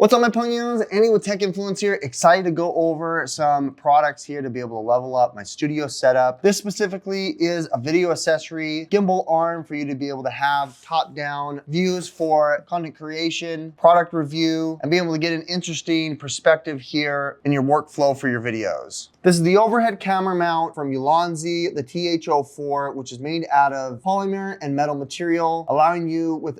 What's up, my pumpkins? Andy with Tech Influence here. Excited to go over some products here to be able to level up my studio setup. This specifically is a video accessory gimbal arm for you to be able to have top-down views for content creation, product review, and be able to get an interesting perspective here in your workflow for your videos. This is the overhead camera mount from Ulanzi, the TH04, which is made out of polymer and metal material,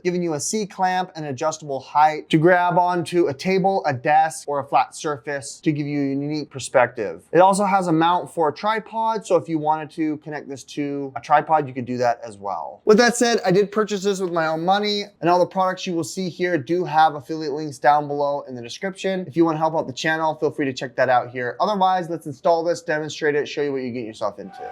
giving you a C-clamp and adjustable height to grab onto a table, a desk, or a flat surface to give you a unique perspective. It also has a mount for a tripod, so if you wanted to connect this to a tripod, you could do that as well. With that said, I did purchase this with my own money, and all the products you will see here do have affiliate links down below in the description. If you want to help out the channel, feel free to check that out here. Otherwise, let's install this, demonstrate it, show you what you get yourself into.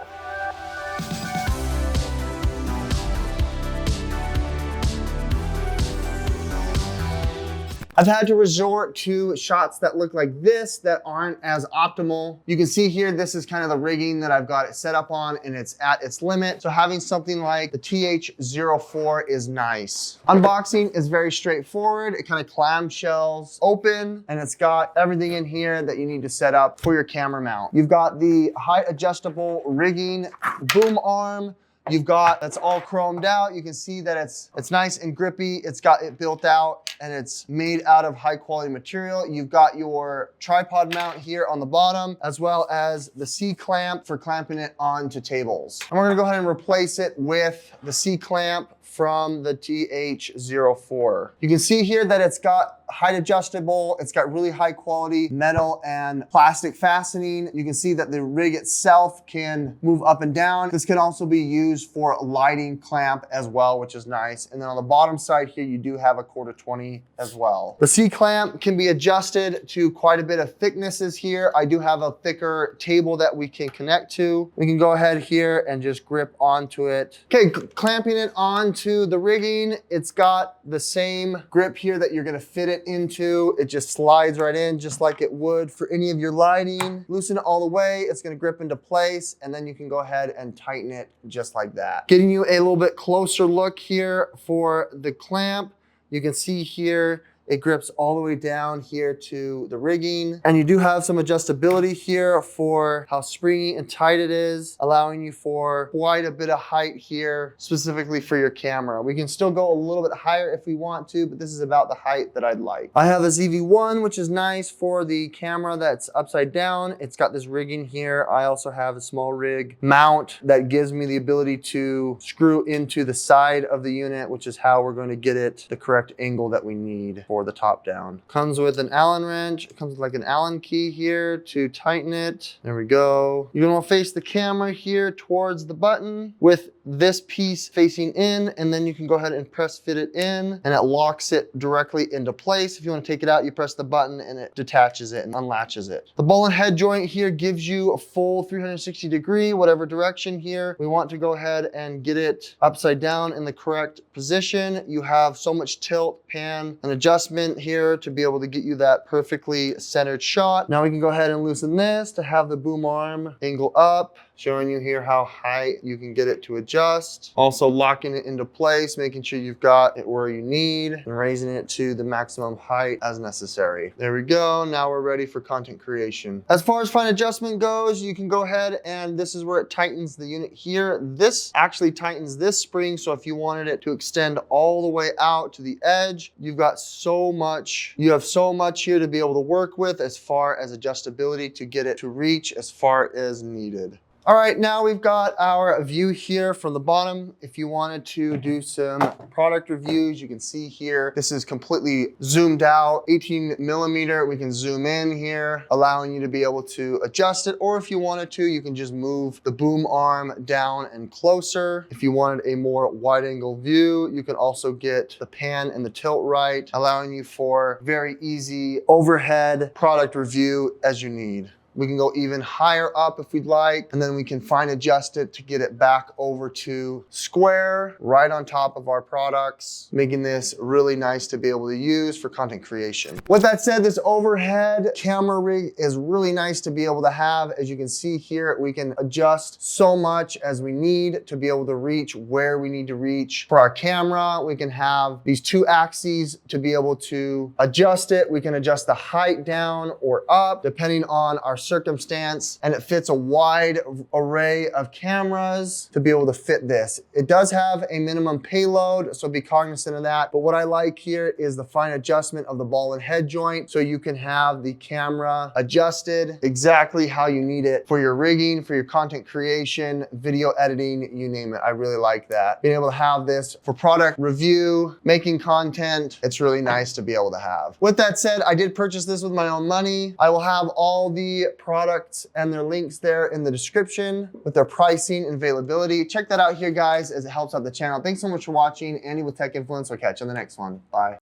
I've had to resort to shots that look like this that aren't as optimal. You can see here, this is kind of the rigging that I've got it set up on, and it's at its limit. So having something like the TH04 is nice. Unboxing is very straightforward. It kind of clamshells open, and it's got everything in here that you need to set up for your camera mount. You've got the height adjustable rigging boom arm. You've got, that's all chromed out. You can see that it's nice and grippy. It's got it built out and it's made out of high quality material. You've got your tripod mount here on the bottom, as well as the C-clamp for clamping it onto tables. And we're gonna go ahead and replace it with the C-clamp from the TH04. You can see here that it's got height adjustable, it's got really high quality metal and plastic fastening. You can see that the rig itself can move up and down. This can also be used for a lighting clamp as well, which is nice. And then on the bottom side here, you do have a 1/4-20 as well. The C-clamp can be adjusted to quite a bit of thicknesses here. I do have a thicker table that we can connect to. We can go ahead here and just grip onto it. Okay, clamping it onto the rigging, it's got the same grip here that you're gonna fit it into. It just slides right in just like it would for any of your lighting. Loosen it all the way, it's gonna grip into place, and then you can go ahead and tighten it just like that. Getting you a little bit closer look here for the clamp. You can see here, it grips all the way down here to the rigging. And you do have some adjustability here for how springy and tight it is, allowing you for quite a bit of height here, specifically for your camera. We can still go a little bit higher if we want to, but this is about the height that I'd like. I have a ZV-1, which is nice for the camera that's upside down. It's got this rigging here. I also have a small rig mount that gives me the ability to screw into the side of the unit, which is how we're going to get it the correct angle that we need for the top down. Comes with an Allen wrench. It comes with like an Allen key here to tighten it. There we go. You're gonna want to face the camera here towards the button with this piece facing in, and then you can go ahead and press fit it in, and it locks it directly into place. If you want to take it out, you press the button and it detaches it and unlatches it. The ball and head joint here gives you a full 360 degree, whatever direction here. We want to go ahead and get it upside down in the correct position. You have so much tilt, pan, and adjustment here to be able to get you that perfectly centered shot. Now we can go ahead and loosen this to have the boom arm angle up, showing you here how high you can get it to adjust. Also locking it into place, making sure you've got it where you need, and raising it to the maximum height as necessary. There we go. Now we're ready for content creation. As far as fine adjustment goes, you can go ahead and this is where it tightens the unit here. This actually tightens this spring, so if you wanted it to extend all the way out to the edge, you have so much here to be able to work with as far as adjustability to get it to reach as far as needed. All right, now we've got our view here from the bottom. If you wanted to do some product reviews, you can see here, this is completely zoomed out, 18mm. We can zoom in here, allowing you to be able to adjust it. Or if you wanted to, you can just move the boom arm down and closer. If you wanted a more wide angle view, you can also get the pan and the tilt right, allowing you for very easy overhead product review as you need. We can go even higher up if we'd like, and then we can fine adjust it to get it back over to square right on top of our products, making this really nice to be able to use for content creation. With that said, this overhead camera rig is really nice to be able to have. As you can see here, we can adjust so much as we need to be able to reach where we need to reach. For our camera, we can have these two axes to be able to adjust it. We can adjust the height down or up depending on our circumstance, and it fits a wide array of cameras to be able to fit this. It does have a minimum payload, so be cognizant of that. But what I like here is the fine adjustment of the ball and head joint, so you can have the camera adjusted exactly how you need it for your rigging, for your content creation, video editing, you name it. I really like that. Being able to have this for product review, making content, it's really nice to be able to have. With that said, I did purchase this with my own money. I will have all the products and their links there in the description with their pricing and availability. Check that out here, guys, as it helps out the channel. Thanks so much for watching. Andy with Tech Influence. I'll catch you on the next one. Bye.